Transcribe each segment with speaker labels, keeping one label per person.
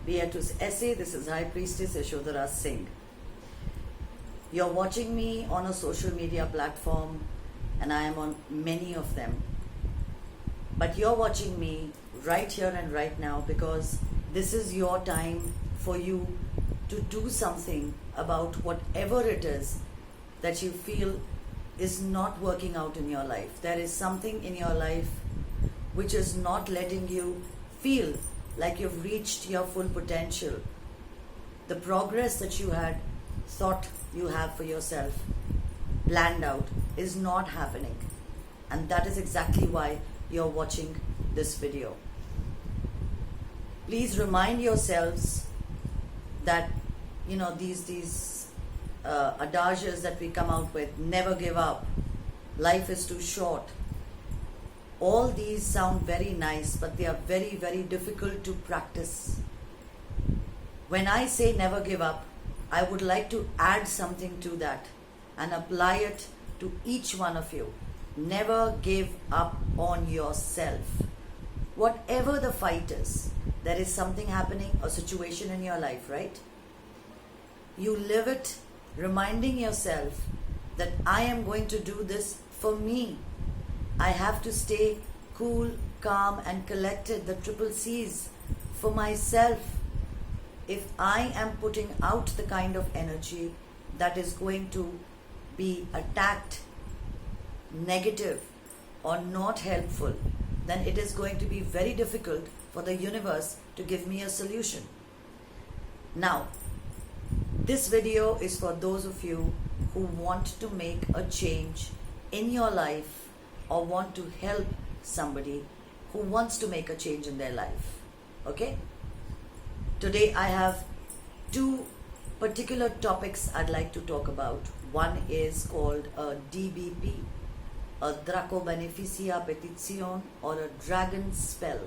Speaker 1: Beatus Essay. This is High Priestess Yashodhara Singh. You're watching me on a social media platform, and I am on many of them. But you're watching me right here and right now because this is your time for you to do something about whatever it is that you feel is not working out in your life. There is something in your life which is not letting you feel like you've reached your full potential. The progress that you had thought you have for yourself, planned out, is not happening. And that is exactly why you're watching this video. Please remind yourselves that, these adages that we come out with, never give up, life is too short. All these sound very nice, but they are very, very difficult to practice. When I say never give up, I would like to add something to that and apply it to each one of you. Never give up on yourself. Whatever the fight is, there is something happening, a situation in your life, right? You live it reminding yourself that I am going to do this for me. I have to stay cool, calm and collected, the triple C's, for myself. If I am putting out the kind of energy that is going to be attacked, negative or not helpful, then it is going to be very difficult for the universe to give me a solution. Now, this video is for those of you who want to make a change in your life or want to help somebody who wants to make a change in their life. Okay? Today I have two particular topics I'd like to talk about. One is called a DBP, a Draco Beneficia Petition, or a dragon spell.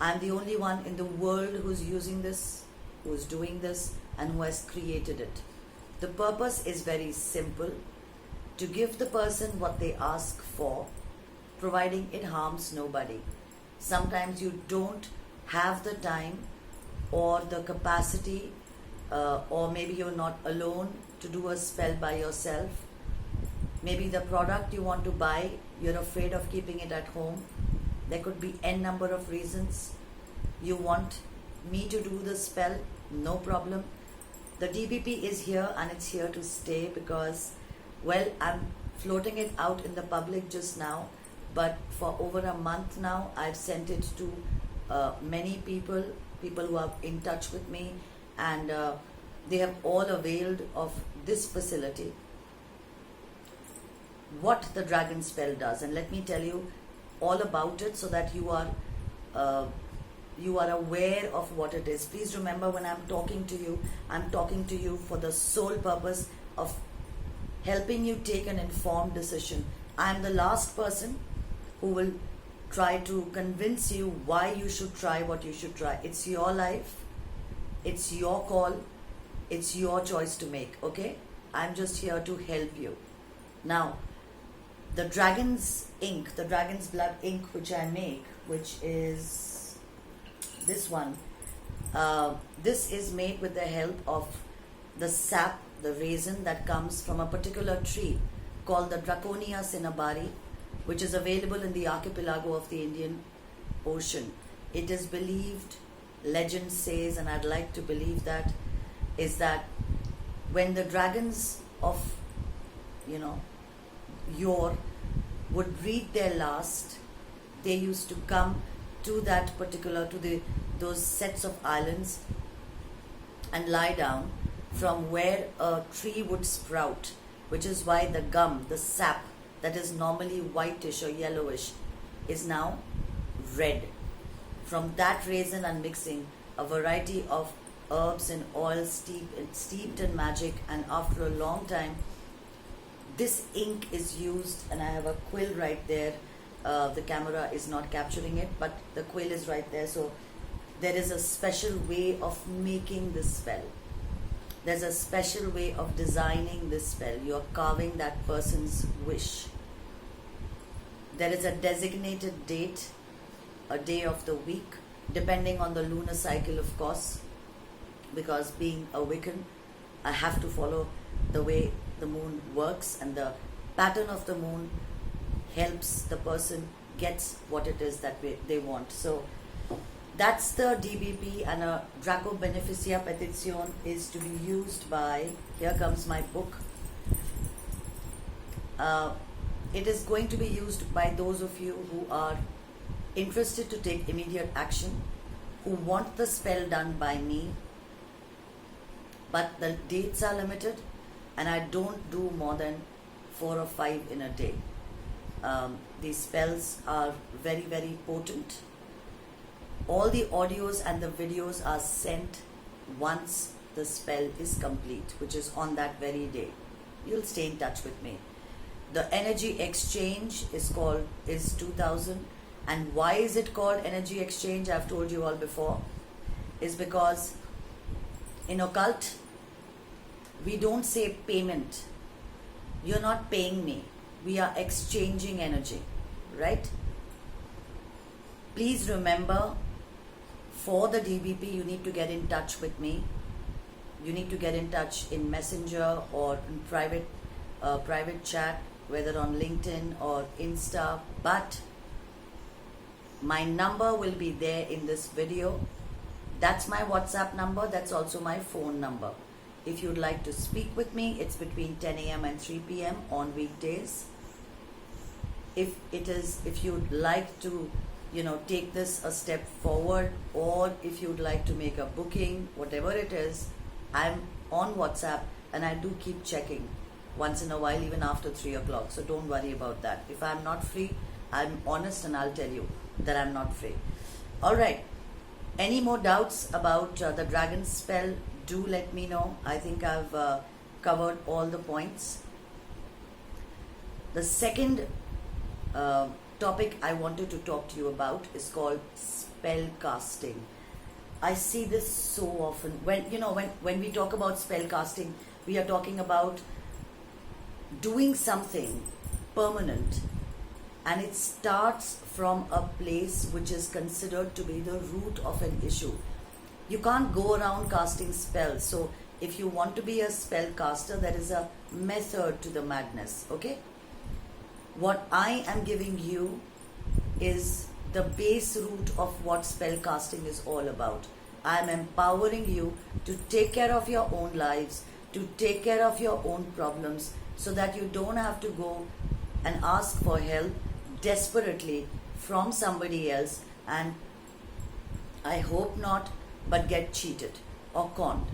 Speaker 1: I'm the only one in the world who's using this, who's doing this, and who has created it. The purpose is very simple: to give the person what they ask for, providing it harms nobody. Sometimes you don't have the time or the capacity, or maybe you're not alone to do a spell by yourself. Maybe the product you want to buy, you're afraid of keeping it at home. There could be n number of reasons. You want me to do the spell, no problem. The DBP is here and it's here to stay because, well, I'm floating it out in the public just now, but for over a month now I've sent it to many people who are in touch with me, and they have all availed of this facility, what the dragon spell does. And let me tell you all about it so that you are aware of what it is. Please remember, when I'm talking to you for the sole purpose of helping you take an informed decision. I'm the last person who will try to convince you why you should try what you should try. It's your life, it's your call, it's your choice to make, okay? I'm just here to help you. Now, the dragon's ink, the dragon's blood ink which I make, which is this one, this is made with the help of the sap, the resin that comes from a particular tree called the Draconia cinnamomum, which is available in the archipelago of the Indian Ocean. It is believed, legend says, and I'd like to believe that, is that when the dragons of, yore would breathe their last, they used to come to that particular, those sets of islands and lie down from where a tree would sprout, which is why the gum, the sap, that is normally whitish or yellowish, is now red. From that resin and mixing a variety of herbs and oils steeped in magic, and after a long time, this ink is used, and I have a quill right there. The camera is not capturing it, but the quill is right there. So there is a special way of making this spell. There's a special way of designing this spell. You're carving that person's wish. There is a designated date, a day of the week, depending on the lunar cycle, of course, because being a Wiccan, I have to follow the way the moon works, and the pattern of the moon helps the person gets what it is that they want. So that's the DBP, and a Draco Beneficia Petition is to be used by, here comes my book. It is going to be used by those of you who are interested to take immediate action, who want the spell done by me, but the dates are limited and I don't do more than 4 or 5 in a day. These spells are very, very potent. All the audios and the videos are sent once the spell is complete, which is on that very day. You'll stay in touch with me. The energy exchange is 2000. And why is it called energy exchange? I've told you all before. Is because in occult, we don't say payment. You're not paying me. We are exchanging energy, right? Please remember, for the DBP, you need to get in touch with me. You need to get in touch in Messenger or in private chat, whether on LinkedIn or Insta. But my number will be there in this video. That's my WhatsApp number. That's also my phone number. If you'd like to speak with me, it's between 10 a.m. and 3 p.m. on weekdays. If you'd like to, take this a step forward, or if you'd like to make a booking, whatever it is, I'm on WhatsApp and I do keep checking once in a while, even after 3 o'clock. So don't worry about that. If I'm not free, I'm honest and I'll tell you that I'm not free. Alright, any more doubts about the dragon spell, do let me know. I think I've covered all the points. The second topic I wanted to talk to you about is called spellcasting. I see this so often. When we talk about spellcasting, we are talking about doing something permanent, and it starts from a place which is considered to be the root of an issue. You can't go around casting spells. So if you want to be a spellcaster, there is a method to the madness, okay? What I am giving you is the base root of what spellcasting is all about. I am empowering you to take care of your own lives, to take care of your own problems, so that you don't have to go and ask for help desperately from somebody else, and I hope not, but get cheated or conned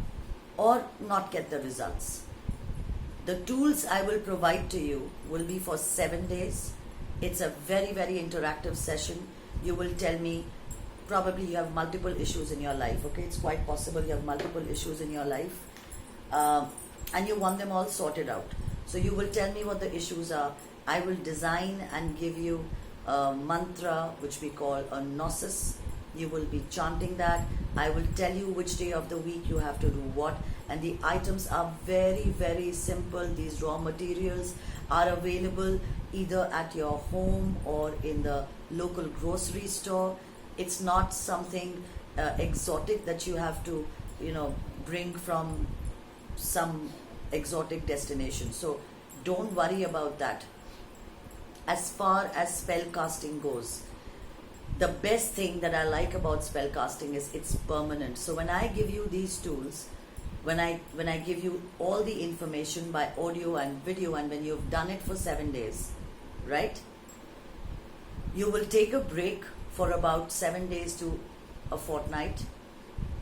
Speaker 1: or not get the results. The tools I will provide to you will be for 7 days. It's a very, very interactive session. You will tell me, probably you have multiple issues in your life, okay? It's quite possible you have multiple issues in your life, and you want them all sorted out. So you will tell me what the issues are. I will design and give you a mantra which we call a gnosis. You will be chanting that. I will tell you which day of the week you have to do what, and the items are very, very simple. These raw materials are available either at your home or in the local grocery store. It's not something exotic that you have to bring from some exotic destination. So don't worry about that. As far as spell casting goes, the best thing that I like about spell casting is it's permanent. So when I give you these tools, when I give you all the information by audio and video, and when you've done it for 7 days, right, you will take a break for about 7 days to a fortnight,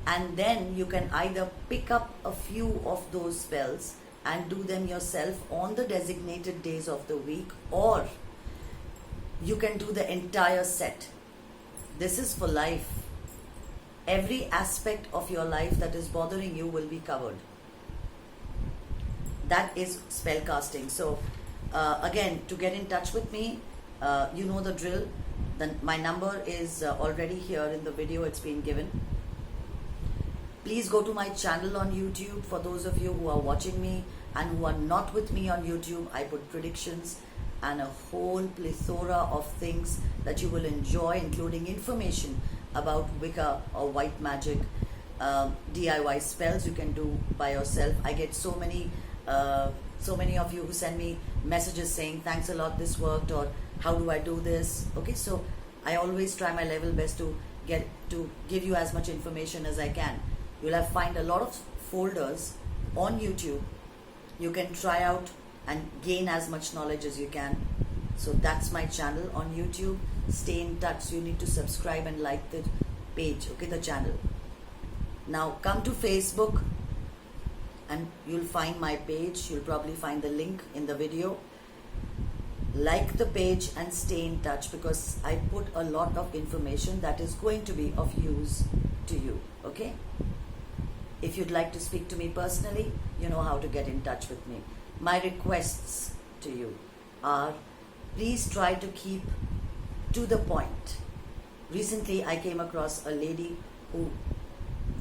Speaker 1: and then you can either pick up a few of those spells and do them yourself on the designated days of the week, or you can do the entire set. This is for life. Every aspect of your life that is bothering you will be covered. That is spell casting. So again, to get in touch with me, you know the drill. Then my number is already here in the video. It's been given. Please go to my channel on YouTube. For those of you who are watching me and who are not with me on YouTube, I put predictions and a whole plethora of things that you will enjoy, including information about Wicca or white magic, DIY spells you can do by yourself. I get so many of you who send me messages saying thanks a lot, this worked, or how do I do this. Okay, so I always try my level best to give you as much information as I can. You'll have find a lot of folders on YouTube. You can try out and gain as much knowledge as you can. So that's my channel on YouTube. Stay in touch. So you need to subscribe and like the page, okay, the channel. Now come to Facebook and you'll find my page. You'll probably find the link in the video. Like the page and stay in touch, because I put a lot of information that is going to be of use to you, okay? If you'd like to speak to me personally, you know how to get in touch with me. My requests to you are, please try to keep to the point. Recently, I came across a lady who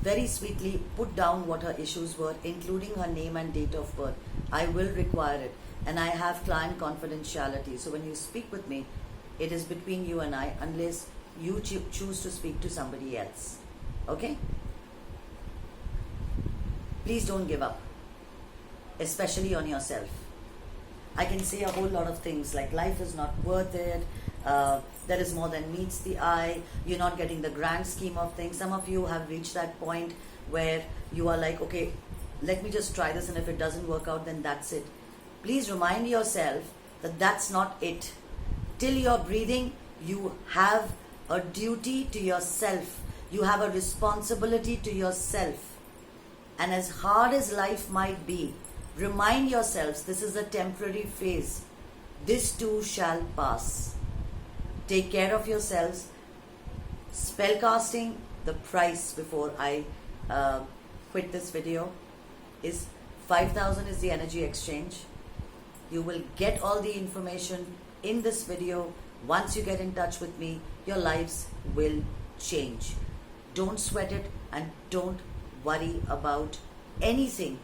Speaker 1: very sweetly put down what her issues were, including her name and date of birth. I will require it, and I have client confidentiality. So when you speak with me, it is between you and I, unless you choose to speak to somebody else. Okay? Please don't give up, especially on yourself. I can say a whole lot of things like life is not worth it, there is more than meets the eye, you're not getting the grand scheme of things. Some of you have reached that point where you are like, okay, let me just try this, and if it doesn't work out, then that's it. Please remind yourself that that's not it. Till you're breathing, you have a duty to yourself. You have a responsibility to yourself. And as hard as life might be, remind yourselves this is a temporary phase. This too shall pass. Take care of yourselves. Spellcasting, the price before I quit this video is 5,000 is the energy exchange. You will get all the information in this video. Once you get in touch with me, your lives will change. Don't sweat it and don't worry about anything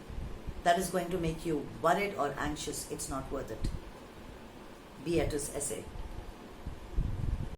Speaker 1: that is going to make you worried or anxious. It's not worth it. Beatrice Essay.